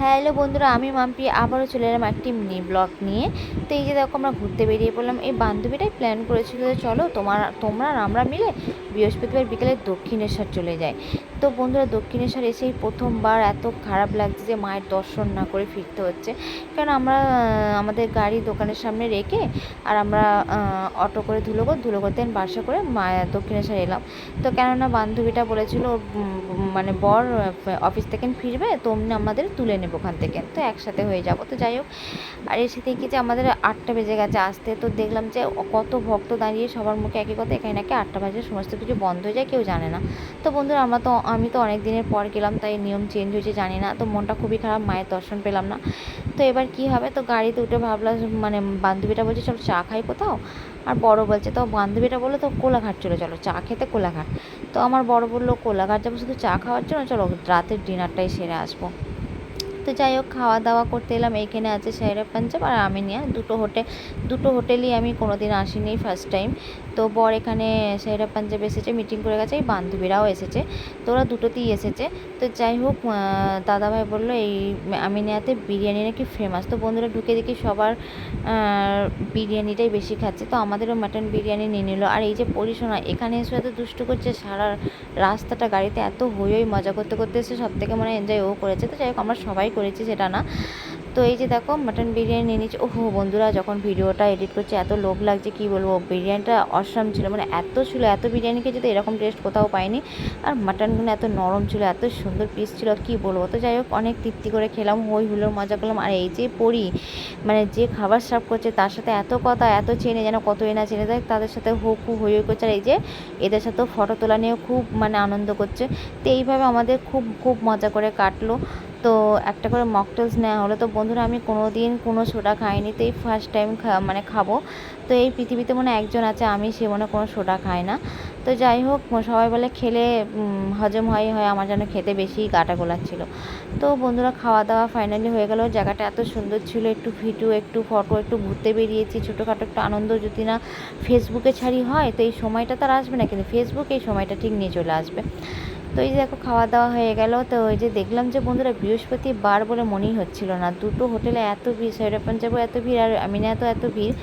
Hello বন্ধুরা, আমি মাম্পি আবারও চলে এলাম একটি মিনি ব্লগ নিয়ে। তো এই যে দেখো, আমরা ঘুরতে বেরিয়ে পড়লাম। এই বান্ধবীটাই প্ল্যান করেছিল যে চলো তোমরা আর আমরা মিলে বৃহস্পতিবার বিকেলে দক্ষিণেশ্বর চলে যাই। তো বন্ধুরা, দক্ষিণেশ্বর এসেই প্রথমবার এত খারাপ লাগছে যে মায়ের দর্শন না করে ফিরতে হচ্ছে। কারণ আমরা আমাদের গাড়ি দোকানের সামনে রেখে আর আমরা অটো করে ধুলোগড় দেন বাসা করে দক্ষিণেশ্বর এলাম। তো কেননা বান্ধবীটা বলেছিল মানে বর অফিস থেকে ফিরবে, তো অমনি আমাদের তুলে নেবো ওখান থেকে, তো একসাথে হয়ে যাব। তো যাই হোক, আর এসে দেখি যে আমাদের 8টা বেজে গেছে আসতে। তো দেখলাম যে কত ভক্ত দাঁড়িয়ে, সবার মুখে একই কথা, এখানে নাকি 8টা বাজে সমস্ত কিছু বন্ধ হয়ে যায়, কেউ জানে না। তো বন্ধুরা, আমি তো অনেক দিনের পর গেলাম, তাই নিয়ম চেঞ্জ হয়েছে জানি না। তো মনটা খুবই খারাপ, মায়ের দর্শন পেলাম না। তো এবার কি হবে? তো গাড়িতে উঠে ভাবলাম, মানে বান্ধবীটা বলছে চলো চা খাই কোথাও, আর বড় বলছে, তো বান্ধবীটা বললো তো কোলাঘাট চলে চলো চা খেতে, কোলাঘাট। তো আমার বড় বললো কোলাঘাট যাবো শুধু চা খাওয়ার জন্য, চলো রাতের ডিনারটাই সেরে আসবো। তো যাই হোক, খাওয়া দাওয়া করতে এলাম। এইখানে আছে সাহেরা পাঞ্জাব আর আমিনিয়া, দুটো হোটেলই আমি কোনো দিন আসিনি, ফার্স্ট টাইম। তো বর এখানে সাহেরা পাঞ্জাব এসেছে, মিটিং করে গেছে, এই বান্ধবীরাও এসেছে, তো ওরা দুটোতেই এসেছে। তো যাই হোক, দাদাভাই বললো এই আমিনিয়াতে বিরিয়ানি নাকি ফেমাস। তো বন্ধুরা, ঢুকে দেখি সবার বিরিয়ানিটাই বেশি খাচ্ছে, তো আমাদেরও মাটন বিরিয়ানি নিয়ে নিল। আর এই যে পরিশোনা এখানে এসে এত দুষ্টু করছে, সারা রাস্তাটা গাড়িতে এত হই মজা করতে করতে এসে সব থেকে মানে এনজয় ও করেছে। তো যাই হোক, আমরা সবাই করেছি সেটা না। তো এই যে দেখো, মাটন বিরিয়ানি নিয়ে নিচ্ছি। ওহো বন্ধুরা, যখন ভিডিওটা এডিট করছে এত লোভ লাগছে, কি বলবো, বিরিয়ানিটা অসাম ছিল, মানে এত ছিল, এত বিরিয়ানি খেয়েছি তো এরকম টেস্ট কোথাও পাইনি। আর মাটনগুলো এত নরম ছিল, এত সুন্দর পিস ছিল, কি বলবো। তো যাই হোক, অনেক তৃপ্তি করে খেলাম, হই হুল্লোড় মজা করলাম। আর এই যে মানে যে খাবার সার্ভ করছে তার সাথে এত কথা, এত চেনে, যেন কতই না চেনে যায়, তাদের সাথে খুব হই হই করছে। আর এই যে এদের সাথেও ফটো তোলা নিয়েও খুব মানে আনন্দ করছে। তো এইভাবে আমাদের খুব খুব মজা করে কাটলো। তো একটা করে মকটেলস নেওয়া হলো। তো বন্ধুরা, আমি কোনো দিন কোনো সোডা খাইনি, তো এই ফার্স্ট টাইম মানে খাবো। তো এই পৃথিবীতে মনে একজন আছে, সে মনে কোনো সোডা খায় না। তো যাই হোক, সবাই বলে খেলে হজম হয়, আমার যেন খেতে বেশি গাটা গোলাচ্ছিল। তো বন্ধুরা, খাওয়া দাওয়া ফাইনালি হয়ে গেল। জায়গাটা এত সুন্দর ছিল, একটু ভিডিও, একটু ফটো, একটু ঘুরতে বেরিয়েছি, ছোটোখাটো একটু আনন্দ যদি না ফেসবুকে ছাড়ি হয়, তো এই সময়টা তার আসবে না, কিন্তু ফেসবুক এই সময়টা ঠিক নিয়ে চলে আসবে। তো এই যে দেখো, খাওয়া দাওয়া হয়ে গেল। তো ওই যে দেখলাম যে বন্ধুরা, বৃহস্পতিবার বলে মনেই হচ্ছিল না, দুটো হোটেলে এত ভিড়, সাহেরা পাঞ্জাবও এত ভিড় আর আমিনিয়াতেও এত ভিড়,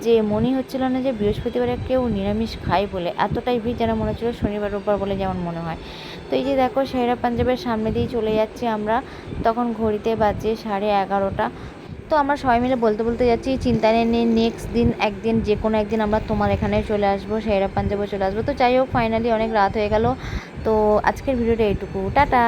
যে মনেই হচ্ছিল না যে বৃহস্পতিবারে কেউ নিরামিষ খায় বলে। এতটাই ভিড় যেন মনে হচ্ছিলো শনিবার রোববার বলে যেমন মনে হয়। তো এই যে দেখো, সাহেরা পাঞ্জাবের সামনে দিয়ে চলে যাচ্ছি আমরা, তখন ঘড়িতে বাজে 11:30। তো আমরা সবাই মিলে বলতে বলতে যাচ্ছি, চিন্তা নেই, নেক্সট দিন একদিন যে কোনো একদিন আমরা তোমার এখানে চলে আসবো, সাহেরা পাঞ্জাবে চলে আসবো। তো যাই হোক, ফাইনালি অনেক রাত হয়ে গেল। তো আজকের ভিডিওটা এইটুকু, টাটা।